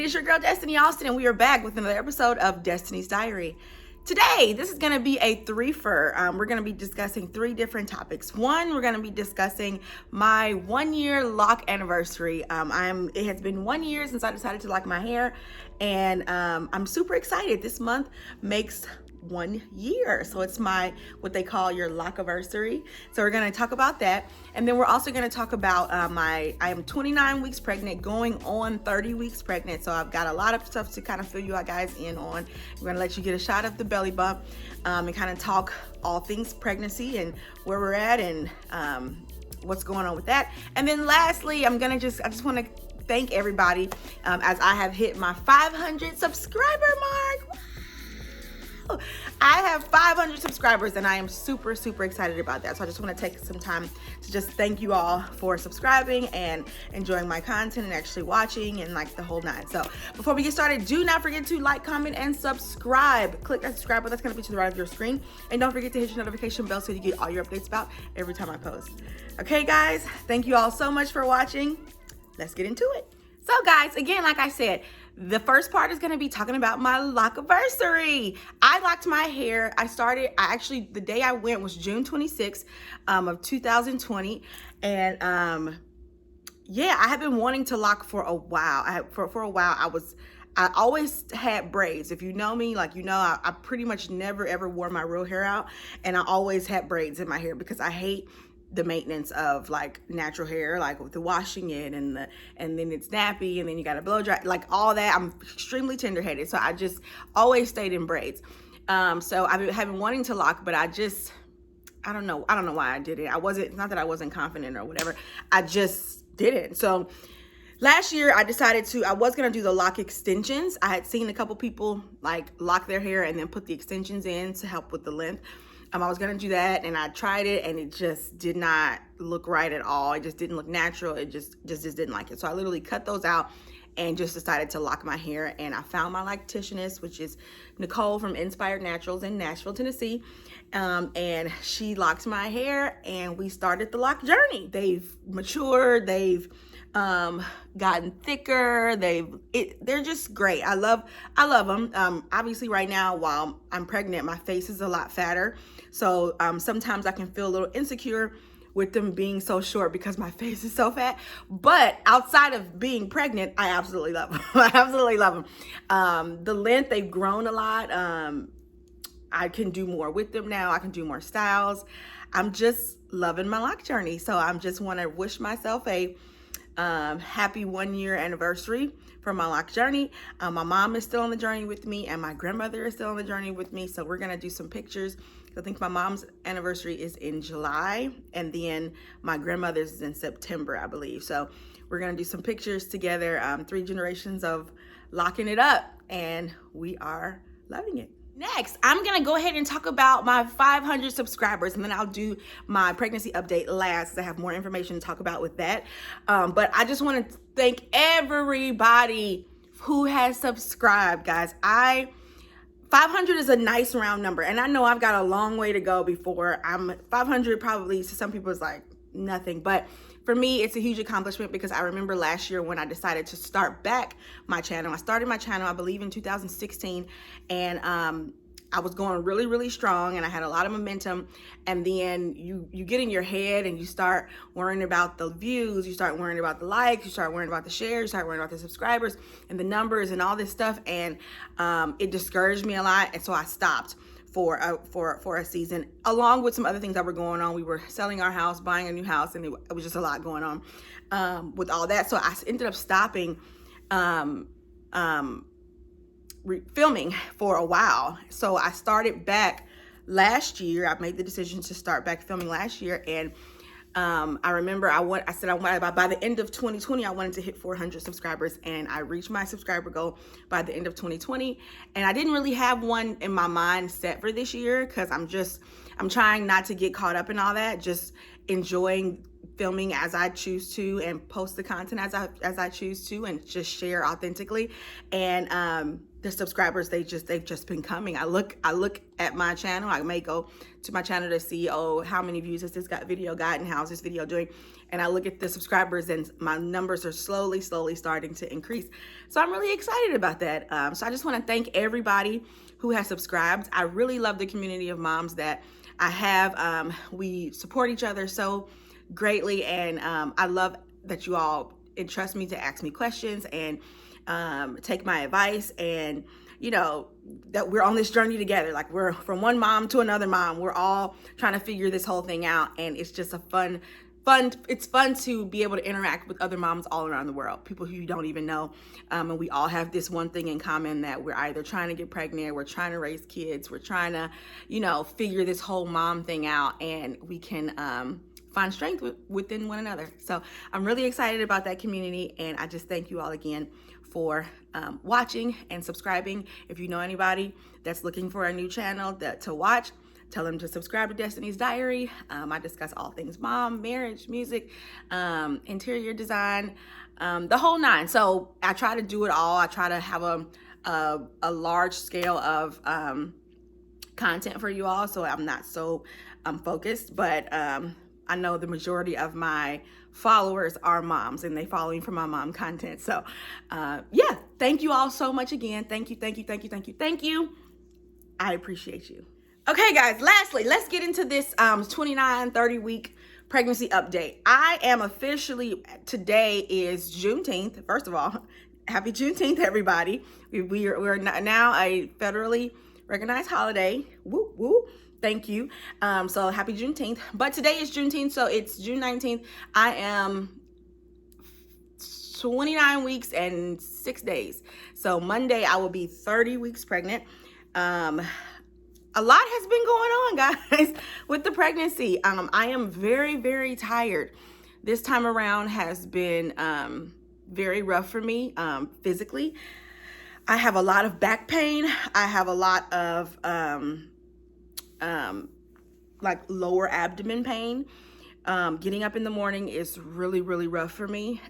It's your girl Destiny Austin, and we are back with another episode of Destiny's Diary. Today, this is going to be a threefer. We're going to be discussing three different topics. One, we're going to be discussing my 1 year lock anniversary. It has been 1 year since I decided to lock my hair, and I'm super excited. This month makes 1 year, so it's my what they call your lock anniversary. So we're going to talk about that, and then we're also going to talk about I am 29 weeks pregnant, going on 30 weeks pregnant. So I've got a lot of stuff to kind of fill you guys in on. We're going to let you get a shot of the belly bump, and kind of talk all things pregnancy and where we're at and what's going on with that. And then lastly, I just want to thank everybody as I have hit my 500 subscriber mark. I have 500 subscribers, and I am super excited about that. So I just want to take some time to just thank you all for subscribing and enjoying my content and actually watching and like the whole nine. So before we get started, do not forget to like, comment, and subscribe. Click that subscribe button that's going to be to the right of your screen, and don't forget to hit your notification bell so you get all your updates about every time I post. Okay guys, thank you all so much for watching. Let's get into it. So guys, again, like I said, the first part is going to be talking about my lock-iversary. I locked my hair. The day I went was June 26th of 2020. And yeah, I have been wanting to lock for a while. For a while, I always had braids. If you know me, I pretty much never ever wore my real hair out. And I always had braids in my hair because I hate the maintenance of like natural hair, like with the washing it and then it's nappy and then you got to blow dry, like all that. I'm extremely tender-headed, so I just always stayed in braids. So I've been wanting to lock, but I don't know why I did it. It's not that I wasn't confident or whatever, I just didn't. So last year I decided I was gonna do the lock extensions. I had seen a couple people like lock their hair and then put the extensions in to help with the length. I was gonna do that, and I tried it, and it just did not look right at all. It just didn't look natural. It just didn't like it. So I literally cut those out and just decided to lock my hair. And I found my locticianist, which is Nicole from Inspired Naturals in Nashville, Tennessee. And she locked my hair, and we started the lock journey. They've matured. They've gotten thicker. They're just great. I love them. Obviously right now while I'm pregnant, my face is a lot fatter. So sometimes I can feel a little insecure with them being so short because my face is so fat. But outside of being pregnant, I absolutely love them. I absolutely love them. The length, they've grown a lot. I can do more with them now. I can do more styles. I'm just loving my lock journey. So I just want to wish myself a happy 1 year anniversary for my lock journey. My mom is still on the journey with me, and my grandmother is still on the journey with me. So we're gonna do some pictures. I think my mom's anniversary is in July, and then my grandmother's is in September, I believe. So we're gonna do some pictures together, 3 generations of locking it up, and we are loving it. Next, I'm gonna go ahead and talk about my 500 subscribers, and then I'll do my pregnancy update last because I have more information to talk about with that. But I just want to thank everybody who has subscribed, guys. 500 is a nice round number, and I know I've got a long way to go before 500 probably to some people is like nothing, but for me, it's a huge accomplishment because I remember last year when I decided to start back my channel. I started my channel, I believe, in 2016, and I was going really strong, and I had a lot of momentum. And then you get in your head and you start worrying about the views, you start worrying about the likes, you start worrying about the shares, you start worrying about the subscribers and the numbers and all this stuff, and it discouraged me a lot, and so I stopped for a season, along with some other things that were going on. We were selling our house, buying a new house, and it was just a lot going on with all that. So I ended up stopping filming for a while. So I started back last year. I made the decision to start back filming last year, and I remember by the end of 2020, I wanted to hit 400 subscribers, and I reached my subscriber goal by the end of 2020. And I didn't really have one in my mind set for this year because I'm trying not to get caught up in all that, just enjoying filming as I choose to and post the content as I choose to and just share authentically. And the subscribers, they've just been coming. I look at my channel. I may go to my channel to see, oh, how many views has this video got and how's this video doing, and I look at the subscribers and my numbers are slowly starting to increase. So I'm really excited about that. So I just want to thank everybody who has subscribed. I really love the community of moms that I have. We support each other so greatly, and I love that you all entrust me to ask me questions and take my advice, and you know that we're on this journey together. Like, we're from one mom to another mom. We're all trying to figure this whole thing out, and it's just it's fun to be able to interact with other moms all around the world, people who you don't even know, and we all have this one thing in common, that we're either trying to get pregnant, we're trying to raise kids, we're trying to, you know, figure this whole mom thing out, and we can find strength within one another. So I'm really excited about that community, and I just thank you all again for watching and subscribing. If you know anybody that's looking for a new channel to watch, tell them to subscribe to Destiny's Diary. I discuss all things mom, marriage, music, interior design, the whole nine. So I try to do it all. I try to have a large scale of content for you all, so I'm not so focused, but I know the majority of my followers are moms, and they follow me for my mom content. So yeah, thank you all so much again. Thank you. I appreciate you. Okay, guys, lastly, let's get into this 29-30 week pregnancy update. I am officially, today is Juneteenth. First of all, happy Juneteenth, everybody. We're now a federally recognized holiday. Woo woo. Thank you. So happy Juneteenth. But today is Juneteenth, so it's June 19th. I am 29 weeks and 6 days. So Monday I will be 30 weeks pregnant. A lot has been going on, guys, with the pregnancy. I am very tired. This time around has been very rough for me physically. I have a lot of back pain. I have a lot of like lower abdomen pain. Getting up in the morning is really rough for me.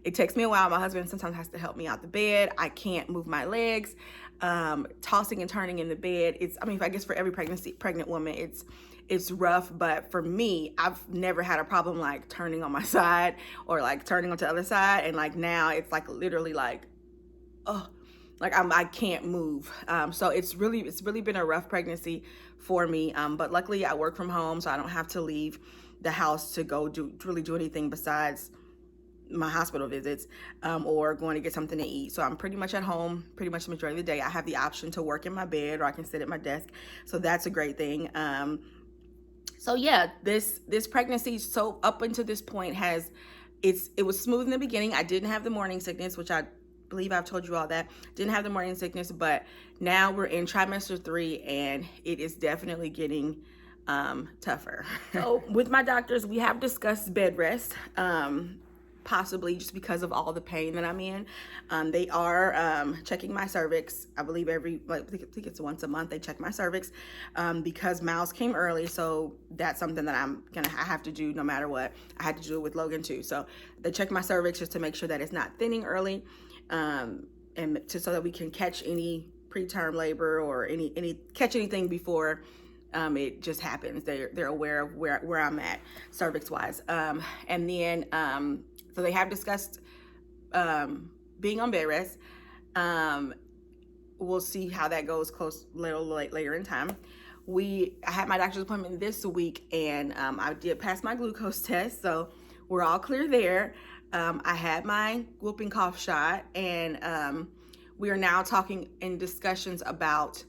It takes me a while. My husband sometimes has to help me out the bed. I can't move my legs. Tossing and turning in the bed. I guess for every pregnant woman, it's rough, but for me, I've never had a problem like turning on my side or like turning onto the other side. And like now it's like literally like, oh, like I can't move. So it's really been a rough pregnancy for me. But luckily I work from home, so I don't have to leave the house to go do anything besides my hospital visits or going to get something to eat. So I'm pretty much at home pretty much the majority of the day. I have the option to work in my bed, or I can sit at my desk. So that's a great thing. So yeah, this pregnancy, so up until this point it was smooth in the beginning. I didn't have the morning sickness, which I believe I've told you all that. Didn't have the morning sickness, but now we're in trimester 3 and it is definitely getting tougher. So with my doctors, we have discussed bed rest, possibly just because of all the pain that I'm in. They are checking my cervix. I believe I think it's once a month they check my cervix because Myles came early. So that's something that I have to do no matter what. I had to do it with Logan too. So they check my cervix just to make sure that it's not thinning early, and so that we can catch any preterm labor or catch anything before it just happens. They're aware of where I'm at cervix wise. And then so they have discussed being on bed rest. We'll see how that goes later in time. I had my doctor's appointment this week, and I did pass my glucose test, so we're all clear there. I had my whooping cough shot, and we are now talking in discussions about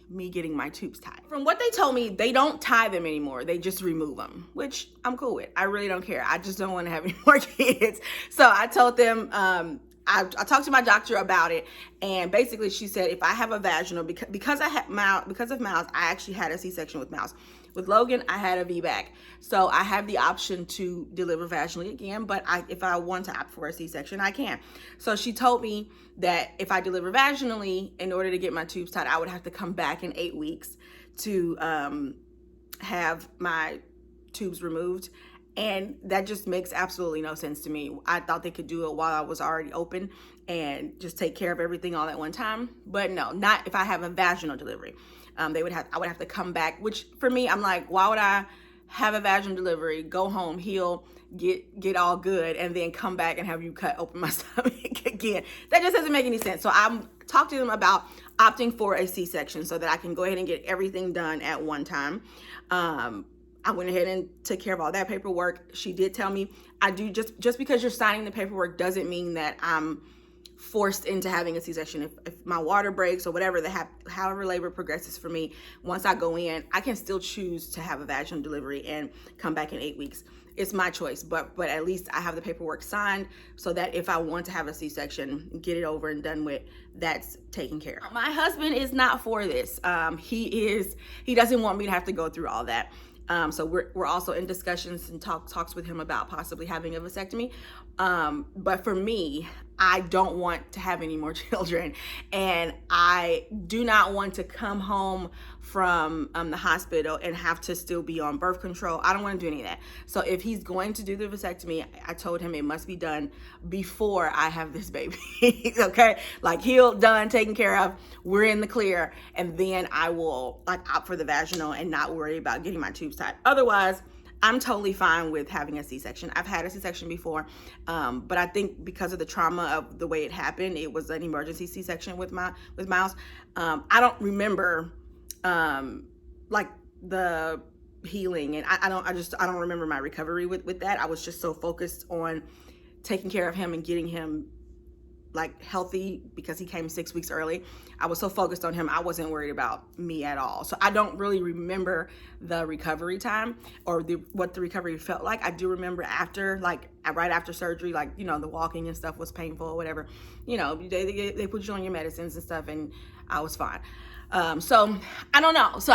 me getting my tubes tied. From what they told me, they don't tie them anymore. They just remove them, which I'm cool with. I really don't care. I just don't want to have any more kids. So I told them, I talked to my doctor about it, and basically she said if I have a vaginal, because of Myles, I actually had a C-section with Myles. With Logan, I had a VBAC. So I have the option to deliver vaginally again, but if I want to opt for a C-section, I can. So she told me that if I deliver vaginally, in order to get my tubes tied, I would have to come back in 8 weeks to have my tubes removed. And that just makes absolutely no sense to me. I thought they could do it while I was already open and just take care of everything all at one time. But no, not if I have a vaginal delivery. I would have to come back, which for me, I'm like, why would I have a vaginal delivery, go home, heal, get all good, and then come back and have you cut open my stomach again? That just doesn't make any sense. So I'm talking to them about opting for a C-section so that I can go ahead and get everything done at one time. I went ahead and took care of all that paperwork. She did tell me, I do just because you're signing the paperwork doesn't mean that I'm forced into having a C-section. If my water breaks or whatever, however labor progresses for me, once I go in, I can still choose to have a vaginal delivery and come back in 8 weeks. It's my choice, but at least I have the paperwork signed so that if I want to have a C-section, get it over and done with, that's taken care of. My husband is not for this. He doesn't want me to have to go through all that. So we're also in discussions and talks with him about possibly having a vasectomy. But for me, I don't want to have any more children, and I do not want to come home from the hospital and have to still be on birth control. I don't want to do any of that. So if he's going to do the vasectomy, I told him it must be done before I have this baby. Okay, like healed, done, taken care of, we're in the clear, and then I will like opt for the vaginal and not worry about getting my tubes tied. Otherwise, I'm totally fine with having a C-section. I've had a C-section before, but I think because of the trauma of the way it happened, it was an emergency C-section with Myles. I don't remember like the healing, and I don't remember my recovery with that. I was just so focused on taking care of him and getting him like healthy because he came 6 weeks early. I was so focused on him, I wasn't worried about me at all. So I don't really remember the recovery time or what the recovery felt like. I do remember after, like right after surgery, like, you know, the walking and stuff was painful or whatever. You know, they put you on your medicines and stuff, and I was fine. So I don't know. So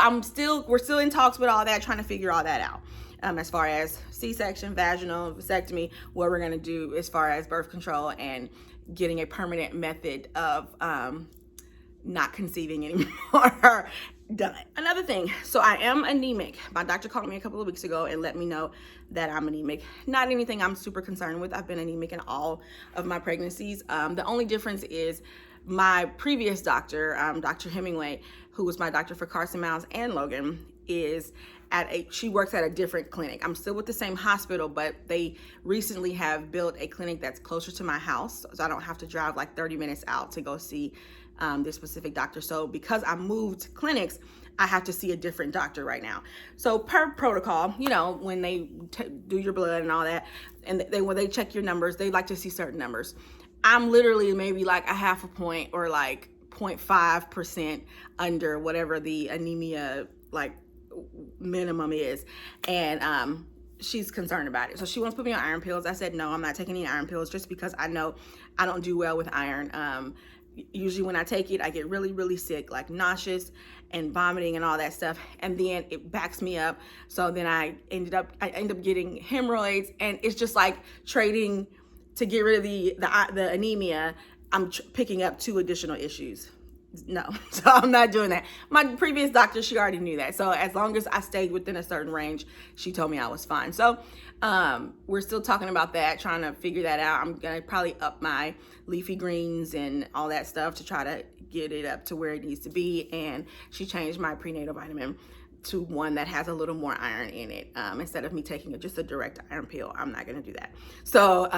we're still in talks with all that, trying to figure all that out. As far as C-section, vaginal, vasectomy, what we're gonna do as far as birth control and getting a permanent method of not conceiving anymore done. Another thing, so I am anemic. My doctor called me a couple of weeks ago and let me know that I'm anemic. Not anything I'm super concerned with. I've been anemic in all of my pregnancies. The only difference is my previous doctor, Dr. Hemingway, who was my doctor for Carson, Myles, and Logan, she works at a different clinic. I'm still with the same hospital, but they recently have built a clinic that's closer to my house, so I don't have to drive like 30 minutes out to go see this specific doctor. So because I moved clinics, I have to see a different doctor right now. So per protocol, you know, when they do your blood and all that, and when they check your numbers, they like to see certain numbers. I'm literally maybe like a half a point or like 0.5% under whatever the anemia like minimum is, and she's concerned about it. So she wants to put me on iron pills. I said no, I'm not taking any iron pills just because I know I don't do well with iron. Usually when I take it, I get really, really sick, like nauseous and vomiting and all that stuff, and then it backs me up. So then I end up getting hemorrhoids, and it's just like trading to get rid of the anemia. I'm picking up 2 additional issues. No, so I'm not doing that. My previous doctor, she already knew that. So as long as I stayed within a certain range, she told me I was fine. So we're still talking about that, trying to figure that out. I'm gonna probably up my leafy greens and all that stuff to try to get it up to where it needs to be. And she changed my prenatal vitamin to one that has a little more iron in it. Instead of me taking just a direct iron pill, I'm not gonna do that. So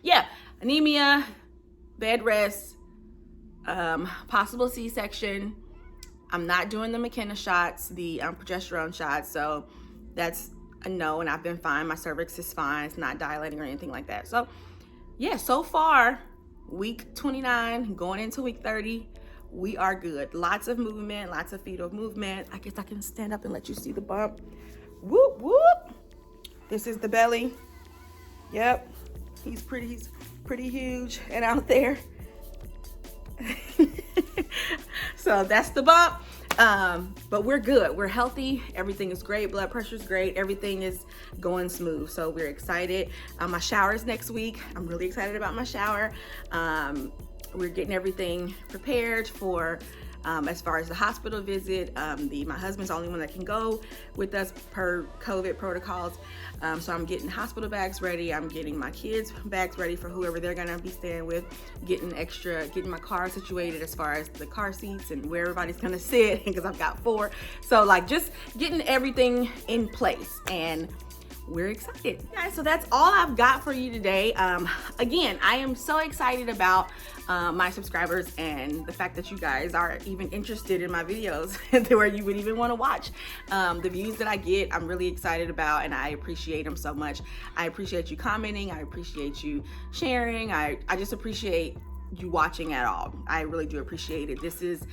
yeah, anemia, bed rest, possible C-section. I'm not doing the McKenna shots, the progesterone shots, so that's a no, and I've been fine. My cervix is fine. It's not dilating or anything like that. So yeah, so far, week 29, going into week 30, we are good. Lots of movement, lots of fetal movement. I guess I can stand up and let you see the bump. Whoop, whoop. This is the belly. Yep, he's pretty huge and out there. So that's the bump, but we're good, we're healthy, everything is great, blood pressure is great, everything is going smooth, so we're excited. My shower is next week. I'm really excited about my shower. We're getting everything prepared for As far as the hospital visit, my husband's the only one that can go with us per COVID protocols. So I'm getting hospital bags ready. I'm getting my kids' bags ready for whoever they're gonna be staying with. Getting my car situated as far as the car seats and where everybody's gonna sit, because I've got 4. So like just getting everything in place, and we're excited. Guys, so that's all I've got for you today. Again, I am so excited about my subscribers and the fact that you guys are even interested in my videos to where you would even want to watch. The views that I get, I'm really excited about, and I appreciate them so much. I appreciate you commenting. I appreciate you sharing. I just appreciate you watching at all. I really do appreciate it. This is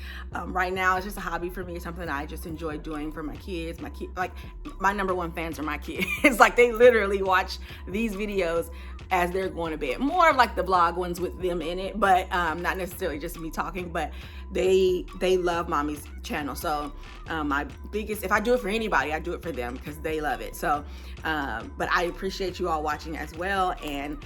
right now, it's just a hobby for me. It's something I just enjoy doing for my kids. Like my number one fans are my kids. It's like they literally watch these videos as they're going to bed. More of like the vlog ones with them in it, but not necessarily just me talking, but they love mommy's channel. So my biggest, if I do it for anybody, I do it for them because they love it. So but I appreciate you all watching as well, and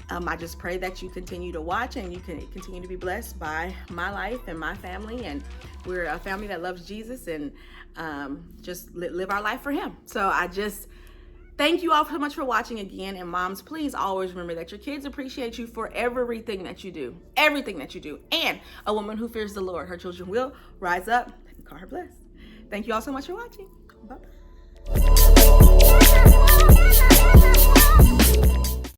I just pray that you continue to watch and you can continue to be blessed by my life and my family. And we're a family that loves Jesus, and just live our life for him. So I just thank you all so much for watching again. And moms, please always remember that your kids appreciate you for everything that you do. Everything that you do. And a woman who fears the Lord, her children will rise up and call her blessed. Thank you all so much for watching. Bye-bye.